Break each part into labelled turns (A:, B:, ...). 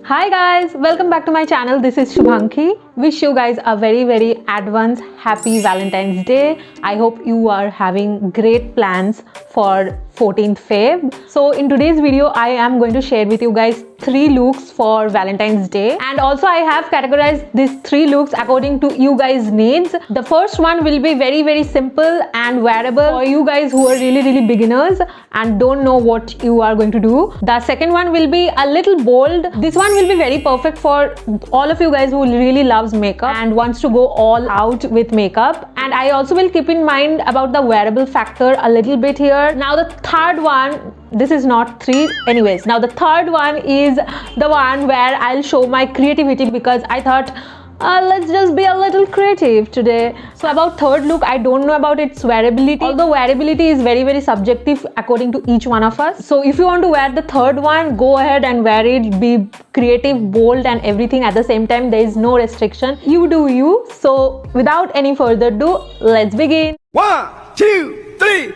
A: Hi guys, welcome back to my channel. This is Subhankhi. Wish you guys a very advance happy Valentine's Day. I hope you are having great plans for 14th Feb. So in today's video, I am going to share with you guys 3 looks for Valentine's Day, and also I have categorized these 3 looks according to you guys' needs. The first one will be very simple and wearable for you guys who are really beginners and don't know what you are going to do. The second one will be a little bold. This one will be very perfect for all of you guys who really loves makeup and wants to go all out with makeup. And I also will keep in mind about the wearable factor a little bit here. Now the third one, this is not 3 anyways. Now the third one is the one where I'll show my creativity, because I thought let's just be a little creative today. So about third look, I don't know about its wearability, although wearability is very subjective according to each one of us. So if you want to wear the third one, go ahead and wear it. Be creative, bold and everything at the same time. There is no restriction. You do you. So without any further ado, let's begin.
B: 1, 2, 3.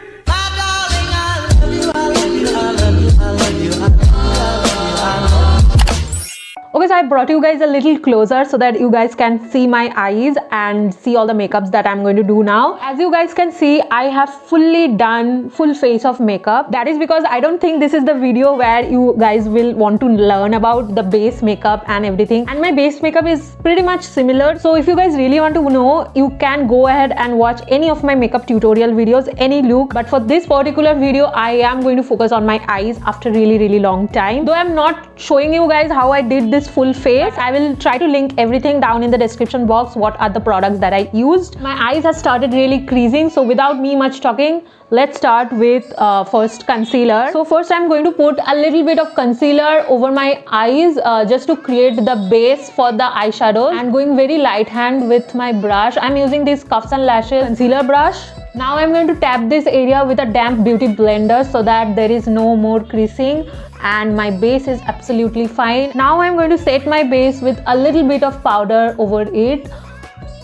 A: Okay, so I brought you guys a little closer so that you guys can see my eyes and see all the makeups that I'm going to do now. As you guys can see, I have fully done full face of makeup. That is because I don't think this is the video where you guys will want to learn about the base makeup and everything. And my base makeup is pretty much similar. So if you guys really want to know, you can go ahead and watch any of my makeup tutorial videos, any look. But for this particular video, I am going to focus on my eyes after really long time. Though I'm not showing you guys how I did this full face, I will try to link everything down in the description box, what are the products that I used. My eyes have started really creasing, so without me much talking, let's start with first concealer. So first I'm going to put a little bit of concealer over my eyes just to create the base for the eyeshadow, and going very light hand with my brush. I'm using this Cuffs and Lashes concealer brush. Now I'm going to tap this area with a damp beauty blender so that there is no more creasing and my base is absolutely fine. Now I'm going to set my base with a little bit of powder over it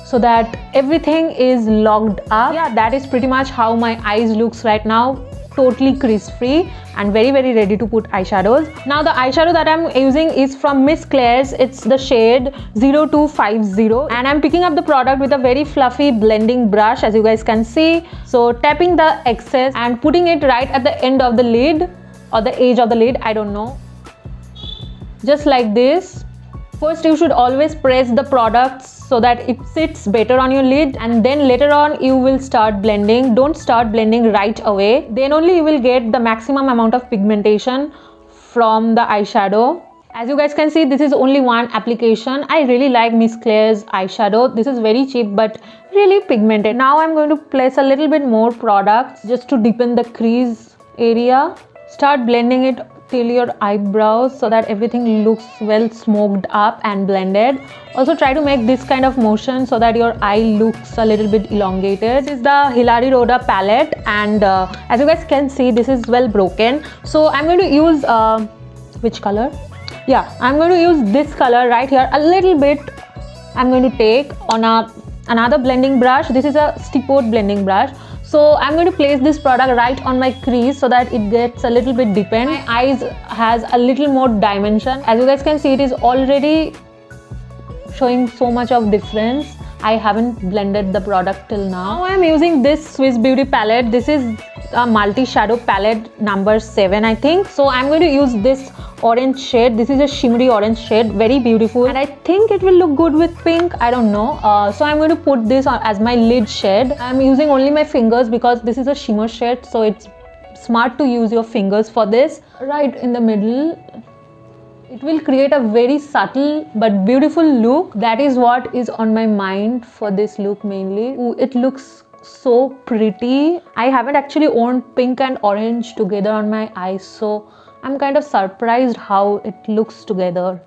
A: so that everything is locked up. Yeah, that is pretty much how my eyes looks right now. Totally crease free and very ready to put eyeshadows. Now the eyeshadow that I'm using is from Miss Claire's. It's the shade 0250, and I'm picking up the product with a very fluffy blending brush, as you guys can see. So tapping the excess and putting it right at the end of the lid or the edge of the lid, I don't know, just like this. First you should always press the products so that it sits better on your lid, and then later on you will start blending. Don't start blending right away, then only you will get the maximum amount of pigmentation from the eyeshadow. As you guys can see, this is only one application. I really like Miss Claire's eyeshadow. This is very cheap but really pigmented. Now I'm going to place a little bit more products just to deepen the crease area. Start blending it till your eyebrows so that everything looks well smoked up and blended. Also try to make this kind of motion so that your eye looks a little bit elongated. This is the Hilary Rhoda palette, and as you guys can see, this is well broken. So I'm going to use which color? Yeah, I'm going to use this color right here. A little bit I'm going to take on another blending brush. This is a Steepod blending brush. So I'm going to place this product right on my crease so that it gets a little bit deepened. My eyes has a little more dimension. As you guys can see, it is already showing so much of difference. I haven't blended the product till now. Now I'm using this Swiss Beauty palette. This is a multi-shadow palette number 7, I think. So I'm going to use this orange shade. This is a shimmery orange shade, very beautiful, and I think it will look good with pink. I don't know. So I'm going to put this on as my lid shade. I'm using only my fingers because this is a shimmer shade, so it's smart to use your fingers for this. Right in the middle, it will create a very subtle but beautiful look. That is what is on my mind for this look mainly. Ooh, it looks so pretty. I haven't actually worn pink and orange together on my eyes, so I'm kind of surprised how it looks together.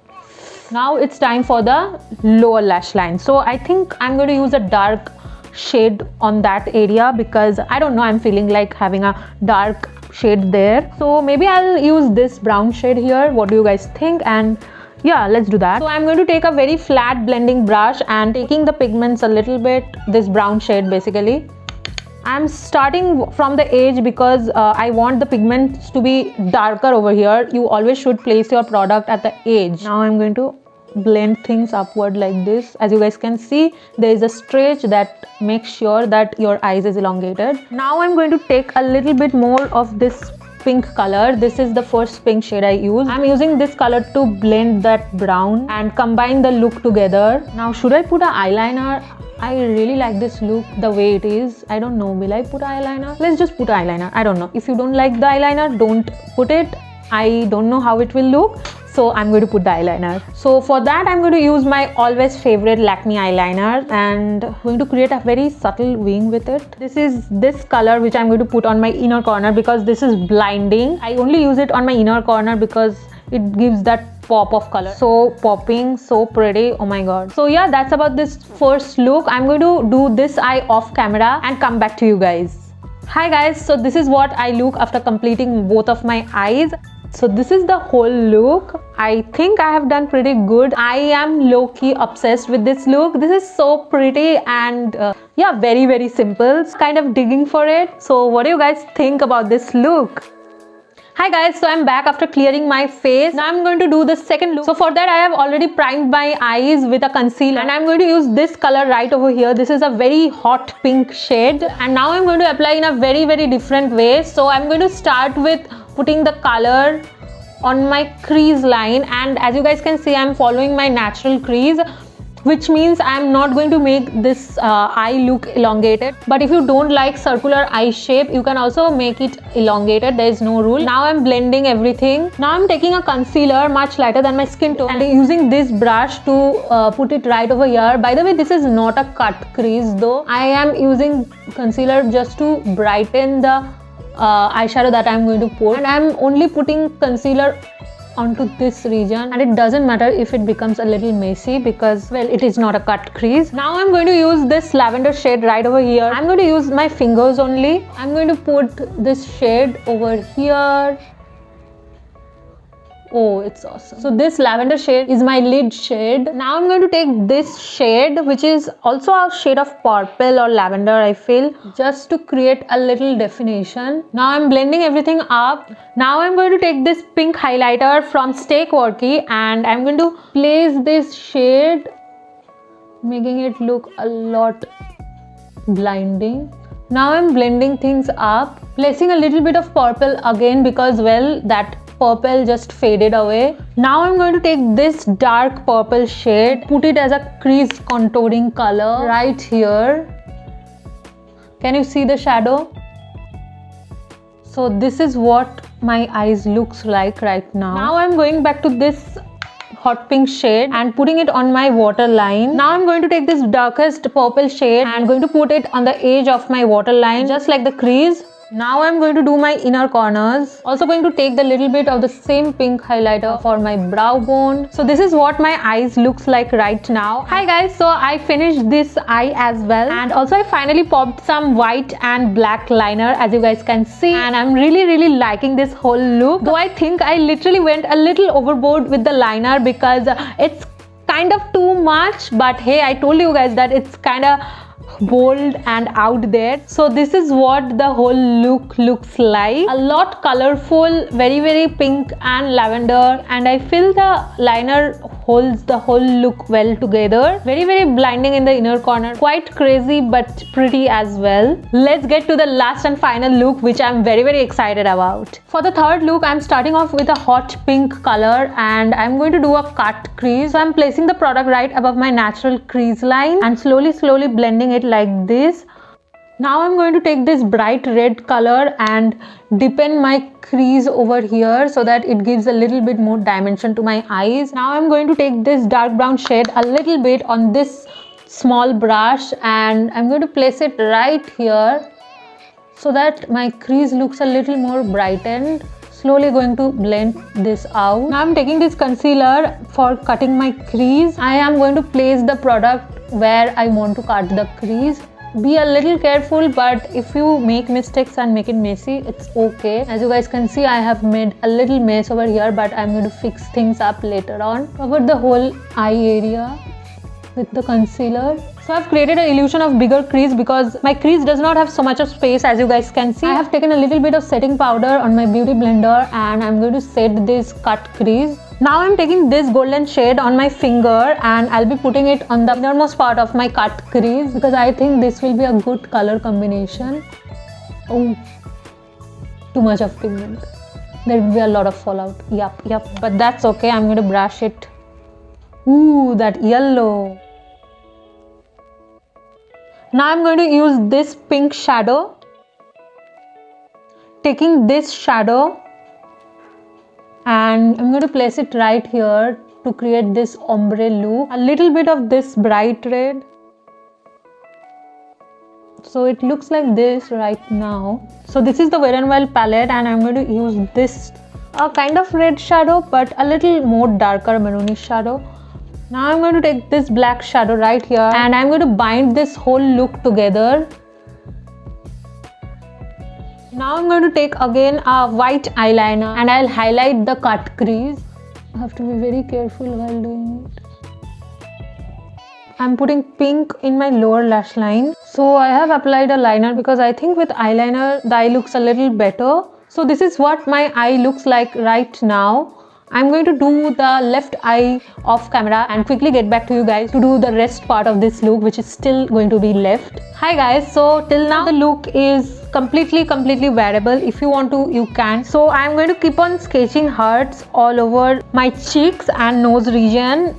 A: Now it's time for the lower lash line. So I think I'm going to use a dark shade on that area because I don't know, I'm feeling like having a dark shade there. So maybe I'll use this brown shade here. What do you guys think? And yeah, let's do that. So I'm going to take a very flat blending brush and taking the pigments a little bit, this brown shade basically, I'm starting from the edge because I want the pigments to be darker over here. You always should place your product at the edge. Now I'm going to blend things upward like this. As you guys can see, there is a stretch that makes sure that your eyes is elongated. Now I'm going to take a little bit more of this pink color. This is the first pink shade I use. I'm using this color to blend that brown and combine the look together. Now should I put an eyeliner? I really like this look the way it is. I don't know, will I put eyeliner? Let's just put eyeliner. I don't know. If you don't like the eyeliner, don't put it. I don't know how it will look, so I'm going to put the eyeliner. So for that, I'm going to use my always favorite Lakme eyeliner and going to create a very subtle wing with it. This is this color which I'm going to put on my inner corner because this is blinding. I only use it on my inner corner because it gives that pop of color. So popping, so pretty, oh my god. So yeah, that's about this first look. I'm going to do this eye off camera and come back to you guys. Hi guys, so this is what I look after completing both of my eyes. So this is the whole look. I think I have done pretty good. I am low-key obsessed with this look. This is so pretty and yeah, very simple. Kind of digging for it. So what do you guys think about this look? Hi guys, so I'm back after clearing my face. Now I'm going to do the second look. So for that I have already primed my eyes with a concealer and I'm going to use this color right over here. This is a very hot pink shade and now I'm going to apply in a very different way. So I'm going to start with putting the color on my crease line and as you guys can see, I'm following my natural crease, which means I'm not going to make this eye look elongated. But if you don't like circular eye shape, you can also make it elongated. There is no rule. Now I'm blending everything. Now I'm taking a concealer much lighter than my skin tone and using this brush to put it right over here. By the way, this is not a cut crease though. I am using concealer just to brighten the eyeshadow that I'm going to put, and I'm only putting concealer onto this region and it doesn't matter if it becomes a little messy because, well, it is not a cut crease. Now I'm going to use this lavender shade right over here. I'm going to use my fingers only. I'm going to put this shade over here. Oh, it's awesome. So this lavender shade is my lid shade. Now I'm going to take this shade, which is also a shade of purple or lavender, I feel, just to create a little definition. Now I'm blending everything up. Now I'm going to take this pink highlighter from Quirky and I'm going to place this shade, making it look a lot blinding. Now I'm blending things up, placing a little bit of purple again because, well, that purple just faded away. Now I'm going to take this dark purple shade, put it as a crease contouring color right here. Can you see the shadow? So this is what my eyes looks like right now. Now I'm going back to this hot pink shade and putting it on my waterline. Now I'm going to take this darkest purple shade and going to put it on the edge of my waterline, just like the crease. Now I'm going to do my inner corners. Also going to take the little bit of the same pink highlighter for my brow bone. So this is what my eyes looks like right now. Hi guys, so I finished this eye as well and also I finally popped some white and black liner, as you guys can see, and I'm really liking this whole look. Though I think I literally went a little overboard with the liner because it's kind of too much, but hey, I told you guys that it's kind of bold and out there. So this is what the whole look looks like. A lot colorful, very pink and lavender, and I feel the liner holds the whole look well together. Very blinding in the inner corner, quite crazy but pretty as well. Let's get to the last and final look, which I'm very excited about. For the third look, I'm starting off with a hot pink color and I'm going to do a cut crease. So I'm placing the product right above my natural crease line and slowly blending it like this. Now I'm going to take this bright red color and deepen my crease over here so that it gives a little bit more dimension to my eyes. Now I'm going to take this dark brown shade a little bit on this small brush and I'm going to place it right here so that my crease looks a little more brightened. Slowly going to blend this out. Now I'm taking this concealer for cutting my crease. I am going to place the product where I want to cut the crease. Be a little careful, but if you make mistakes and make it messy, it's okay. As you guys can see, I have made a little mess over here, but I'm going to fix things up later on. Cover the whole eye area with the concealer. So I've created an illusion of bigger crease because my crease does not have so much of space, as you guys can see. I have taken a little bit of setting powder on my beauty blender and I'm going to set this cut crease. Now I'm taking this golden shade on my finger and I'll be putting it on the innermost part of my cut crease because I think this will be a good color combination. Oh, too much of pigment. There will be a lot of fallout. Yup. But that's okay. I'm going to brush it. Ooh, that yellow. Now I'm going to use this pink shadow. Taking this shadow and I'm going to place it right here to create this ombre look. A little bit of this bright red. So it looks like this right now. So this is the Wet n Wild palette and I'm going to use this kind of red shadow but a little more darker maroonish shadow. Now I'm going to take this black shadow right here and I'm going to bind this whole look together. Now I'm going to take again a white eyeliner and I'll highlight the cut crease. I have to be very careful while doing it. I'm putting pink in my lower lash line. So I have applied a liner because I think with eyeliner the eye looks a little better. So this is what my eye looks like right now. I'm going to do the left eye off camera and quickly get back to you guys to do the rest part of this look, which is still going to be left. Hi guys, so till now the look is completely wearable. If you want to, you can. So I'm going to keep on sketching hearts all over my cheeks and nose region.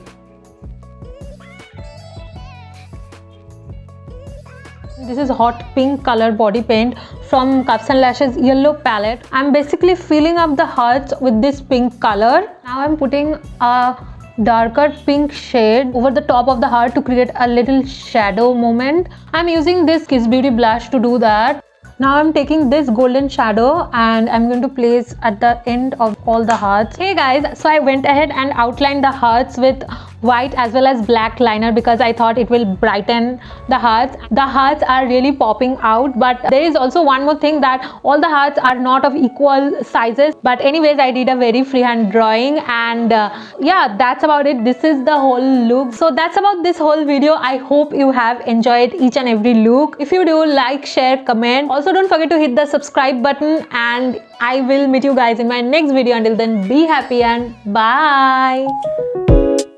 A: This is hot pink color body paint from Cups and Lashes yellow palette. I'm basically filling up the hearts with this pink color. Now I'm putting a darker pink shade over the top of the heart to create a little shadow moment. I'm using this Kiss Beauty blush to do that. Now I'm taking this golden shadow and I'm going to place at the end of all the hearts. Hey guys, so I went ahead and outlined the hearts with white as well as black liner because I thought it will brighten the hearts. The hearts are really popping out, but there is also one more thing that all the hearts are not of equal sizes. But anyways, I did a very freehand drawing and yeah, that's about it. This is the whole look. So that's about this whole video. I hope you have enjoyed each and every look. If you do, like, share, comment. Also don't forget to hit the subscribe button and I will meet you guys in my next video. Until then, be happy and bye.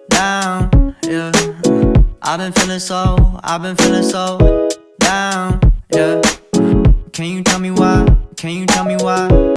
C: Down, yeah. I've been feeling so down, yeah. Can you tell me why?